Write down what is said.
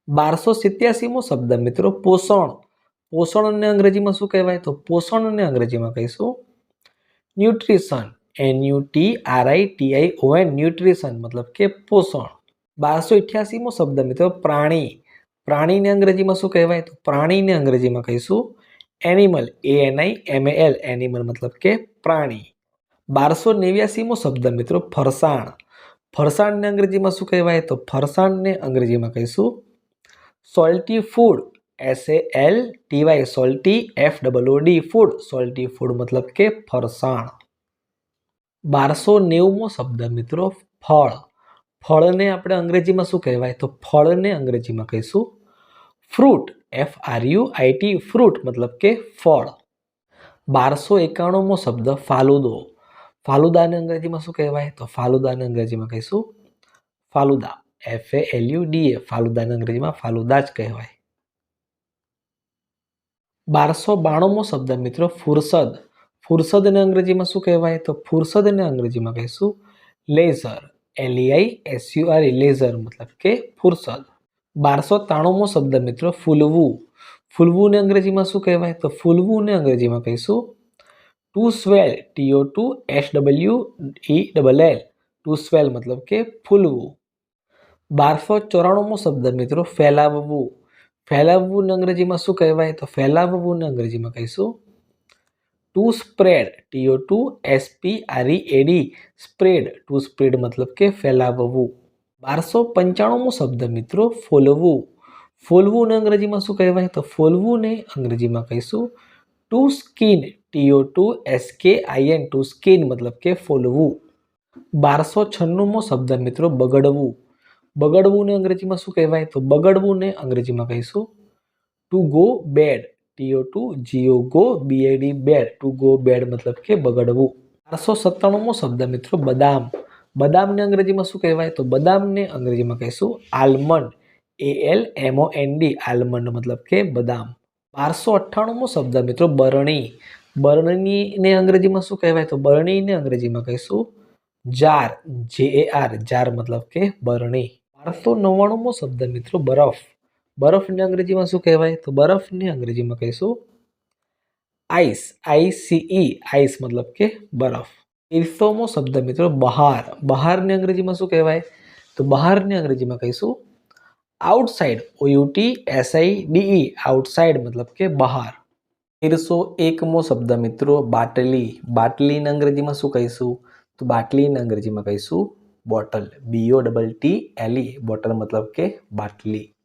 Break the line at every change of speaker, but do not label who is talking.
1287મો શબ્દ મિત્રો પોષણ. પોષણને અંગ્રેજીમાં શું કહેવાય? તો પોષણને અંગ્રેજીમાં કહીશું ન્યુટ્રિશન. NUTRITION ન્યુટ્રિશન મતલબ કે પોષણ. 1288મો શબ્દ મિત્રો પ્રાણી. પ્રાણીને અંગ્રેજીમાં શું કહેવાય? તો પ્રાણીને અંગ્રેજીમાં કહીશું એનિમલ. ANIMAL એનિમલ મતલબ કે પ્રાણી. 1289મો શબ્દ મિત્રો ફરસાણ. ફરસાણને અંગ્રેજીમાં શું કહેવાય? તો ફરસાણને અંગ્રેજીમાં કહીશું salty food. SALTY salty FOOD food. Salty food મતલબ કે ફરસાણ. 1290મો શબ્દ મિત્રો ફળ. ફળને આપણે અંગ્રેજીમાં શું કહેવાય? તો ફળને અંગ્રેજીમાં કહીશું ફ્રૂટ. FRUIT ફ્રૂટ મતલબ કે ફળ. 1291મો શબ્દ ફાલુદો. ફાલુદાને અંગ્રેજીમાં શું કહેવાય? તો ફાલુદાને અંગ્રેજીમાં કહીશું ફાલુદા. FALUDA ફાલુદાને અંગ્રેજીમાં ફાલુદા જ કહેવાય. 1292મો શબ્દ મિત્રો ફુરસદ. ફુરસદને અંગ્રેજીમાં શું કહેવાય? તો ફુરસદને અંગ્રેજીમાં કહીશું લેઝર. LEISURE લેઝર મતલબ કે ફુરસદ. 1293મો શબ્દ મિત્રો ફૂલવું. ફૂલવુંને અંગ્રેજીમાં શું કહેવાય? તો ફૂલવુંને અંગ્રેજીમાં કહીશું ટુ સ્વેલ. TOTOSWELL ટુ સ્વેલ મતલબ કે ફૂલવું. 1294મો શબ્દ મિત્રો ફેલાવવું. ફેલાવવુંને અંગ્રેજીમાં શું કહેવાય? તો ફેલાવવુંને અંગ્રેજીમાં કહીશું two spread. TOTOSPREAD spread. Two spread મતલબ કે ફેલાવવું. 1295મો શબ્દ મિત્રો ફોલવું. ફોલવુંને અંગ્રેજીમાં શું કહેવાય? તો ફોલવુંને અંગ્રેજીમાં કહીશું to skin. TOTOSKIN to skin મતલબ કે ફોલવું. 1296મો શબ્દ મિત્રો બગડવું. બગડવુંને અંગ્રેજીમાં શું કહેવાય? તો બગડવુંને અંગ્રેજીમાં કહીશું to go bad. TOTOGO BAD bad. To go bad મતલબ કે બગડવું. 1297મો શબ્દ મિત્રો બદામ. બદામને અંગ્રેજીમાં શું કહેવાય? તો બદામને અંગ્રેજીમાં કહીશું આલમંડ. ALMOND આલમંડ મતલબ કે બદામ. 1298મો શબ્દ મિત્રો બરણી. બરણીને અંગ્રેજીમાં શું કહેવાય? તો બરણીને અંગ્રેજીમાં કહીશું જાર. JAR જાર મતલબ કે બરણી. 1299મો શબ્દ મિત્રો બરફ. બરફને અંગ્રેજીમાં શું કહેવાય? તો બરફને અંગ્રેજીમાં કહીશું આઈસ. ICE આઈસ મતલબ કે બરફ. 1300મો શબ્દ મિત્રો બહાર. બહારને અંગ્રેજીમાં શું કહેવાય? તો બહારને અંગ્રેજીમાં કહીશું આઉટસાઇડ. OUTSIDE આઉટસાઇડ મતલબ કે બહાર. 1301મો શબ્દ મિત્રો બાટલી. બાટલીને અંગ્રેજીમાં શું કહીશું? તો બાટલીને અંગ્રેજીમાં કહીશું બોટલ. BOTTLE બોટલ મતલબ કે બાટલી.